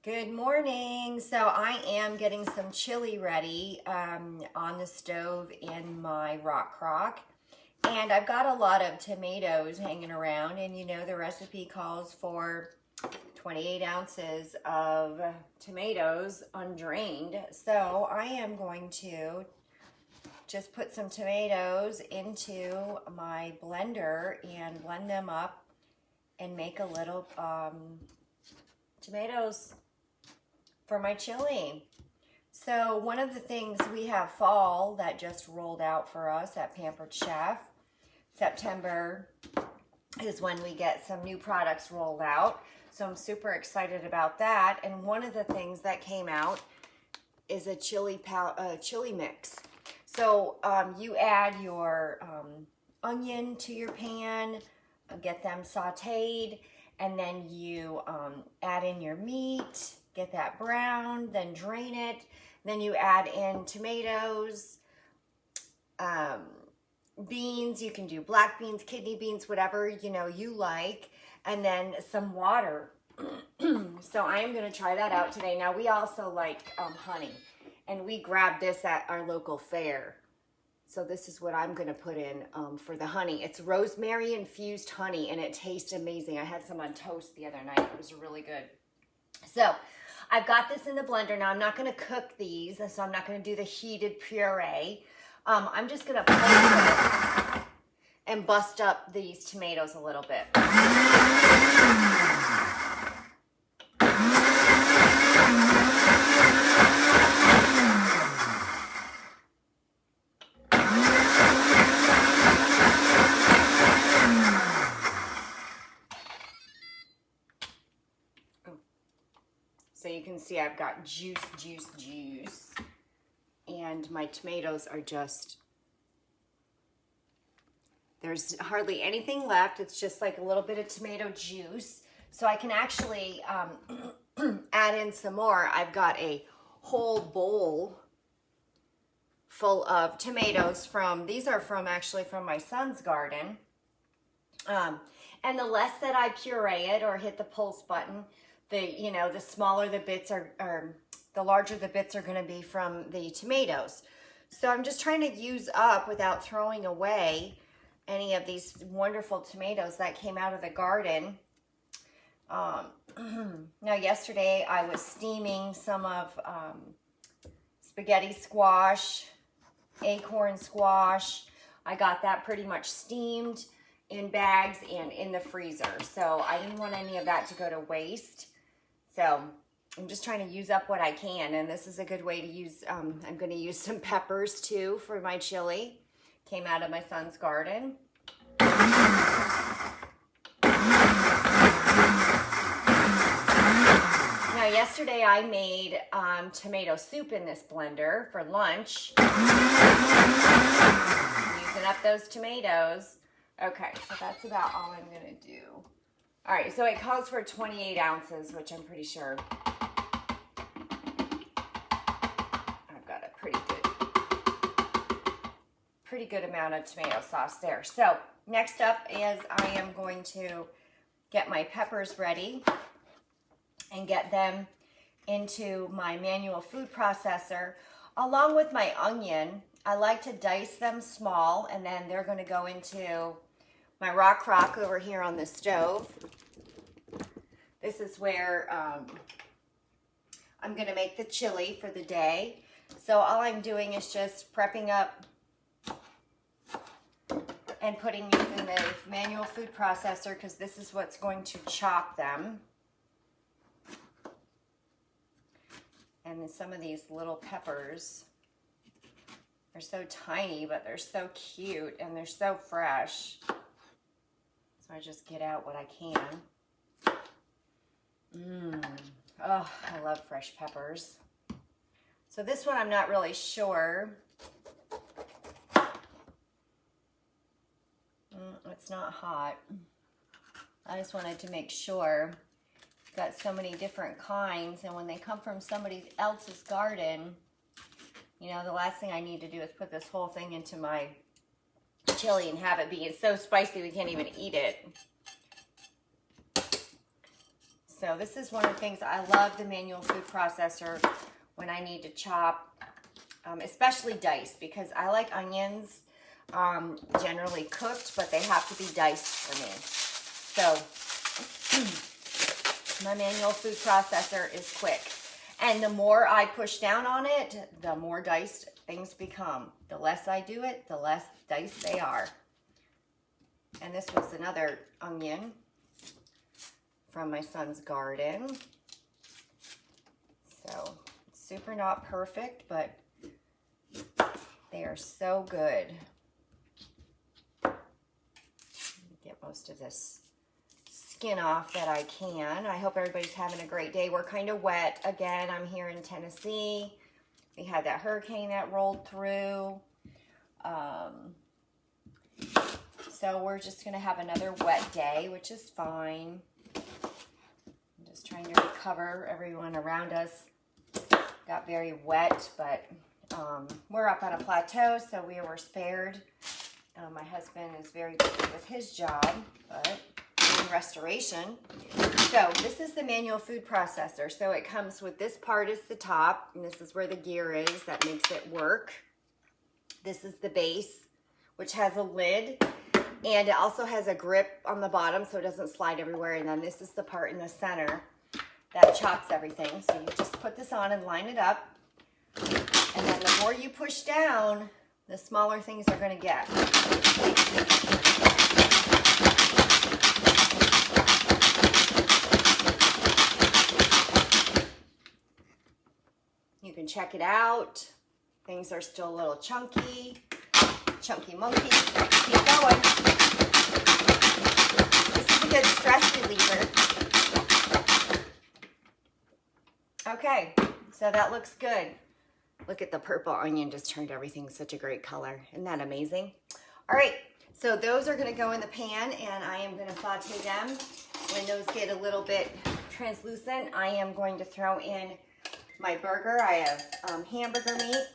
Good morning. So I am getting some chili ready on the stove in my rock crock. And I've got a lot of tomatoes hanging around, and you know the recipe calls for 28 ounces of tomatoes undrained. So I am going to just put some tomatoes into my blender and blend them up and make a little tomatoes for my chili. So one of the things, we have fall that just rolled out for us at Pampered Chef. September is when we get some new products rolled out. So I'm super excited about that. And one of the things that came out is a chili mix. So you add your onion to your pan, get them sauteed, and then you add in your meat, get that brown, then drain it. Then you add in tomatoes, beans. You can do black beans, kidney beans, whatever you like, and then some water. So I am going to try that out today. Now we also like honey, and we grabbed this at our local fair. So this is what I'm going to put in for the honey. It's rosemary infused honey, and it tastes amazing. I had some on toast the other night. It was really good. So I've got this in the blender. Now I'm not going to cook these, so I'm not going to do the heated puree. I'm just going to put it and bust up these tomatoes a little bit. So you can see I've got juice. And my tomatoes are just, there's hardly anything left. It's just like a little bit of tomato juice. So I can actually add in some more. I've got a whole bowl full of tomatoes these are actually from my son's garden. And the less that I puree it or hit the pulse button, the smaller the bits are, the larger the bits are going to be from the tomatoes. So I'm just trying to use up without throwing away any of these wonderful tomatoes that came out of the garden. Now yesterday I was steaming some of spaghetti squash, acorn squash. I got that pretty much steamed in bags and in the freezer. So I didn't want any of that to go to waste. So I'm just trying to use up what I can, and this is a good way to use, I'm going to use some peppers too for my chili. Came out of my son's garden. Now yesterday I made tomato soup in this blender for lunch. Using up those tomatoes. Okay, so that's about all I'm going to do. All right, so it calls for 28 ounces, which I'm pretty sure I've got a pretty good amount of tomato sauce there. So next up is I am going to get my peppers ready and get them into my manual food processor along with my onion. I like to dice them small, and then they're going to go into my rock crock over here on the stove. This is where I'm going to make the chili for the day. So all I'm doing is just prepping up and putting these in the manual food processor, because this is what's going to chop them. And then some of these little peppers are so tiny, but they're so cute and they're so fresh. So I just get out what I can. Oh, I love fresh peppers. So this one I'm not really sure. It's not hot. I just wanted to make sure. Got so many different kinds, and when they come from somebody else's garden, the last thing I need to do is put this whole thing into my chili and have it be so spicy we can't even eat it. So this is one of the things I love, the manual food processor, when I need to chop, especially diced, because I like onions generally cooked, but they have to be diced for me. So my manual food processor is quick. And the more I push down on it, the more diced things become. The less I do it, the less diced they are. And this was another onion from my son's garden. So, super not perfect, but they are so good. Get most of this skin off that I can. I hope everybody's having a great day. We're kind of wet. Again, I'm here in Tennessee. We had that hurricane that rolled through. So we're just going to have another wet day, which is fine. I'm just trying to recover. Everyone around us got very wet, but we're up on a plateau, so we were spared. My husband is very busy with his job, but in restoration. So this is the manual food processor. So it comes with this part is the top, and this is where the gear is that makes it work. This is the base, which has a lid, and it also has a grip on the bottom so it doesn't slide everywhere. And then this is the part in the center that chops everything. So you just put this on and line it up. And then the more you push down, the smaller things are going to get. You can check it out. Things are still a little chunky. Chunky monkey. Keep going. This is a good stress reliever. Okay, so that looks good. Look at the purple onion, just turned everything such a great color. Isn't that amazing? All right, so those are gonna go in the pan and I am gonna saute them. When those get a little bit translucent, I am going to throw in my burger. I have hamburger meat.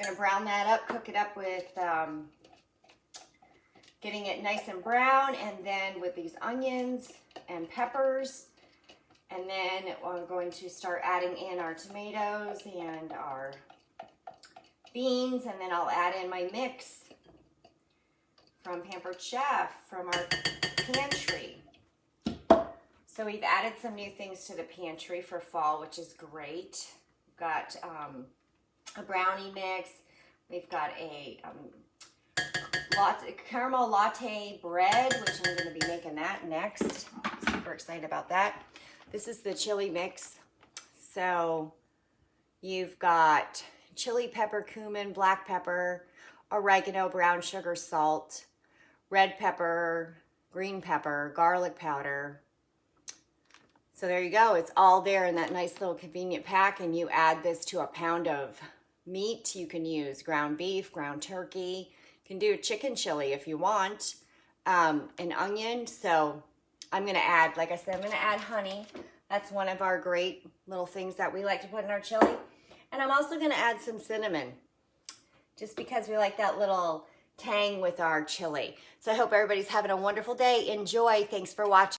Gonna brown that up, cook it up with getting it nice and brown, and then with these onions and peppers. And then I'm going to start adding in our tomatoes and our beans, and then I'll add in my mix from Pampered Chef from our pantry. So we've added some new things to the pantry for fall, which is great. We've got a brownie mix. We've got a caramel latte bread, which I'm going to be making that next. Super excited about that. This is the chili mix. So you've got chili pepper, cumin, black pepper, oregano, brown sugar, salt, red pepper, green pepper, garlic powder. So there you go. It's all there in that nice little convenient pack, and you add this to a pound of meat. You can use ground beef, ground turkey. You can do chicken chili if you want, an onion. So I'm going to add, like I said, I'm going to add honey. That's one of our great little things that we like to put in our chili. And I'm also going to add some cinnamon, just because we like that little tang with our chili. So I hope everybody's having a wonderful day. Enjoy. Thanks for watching.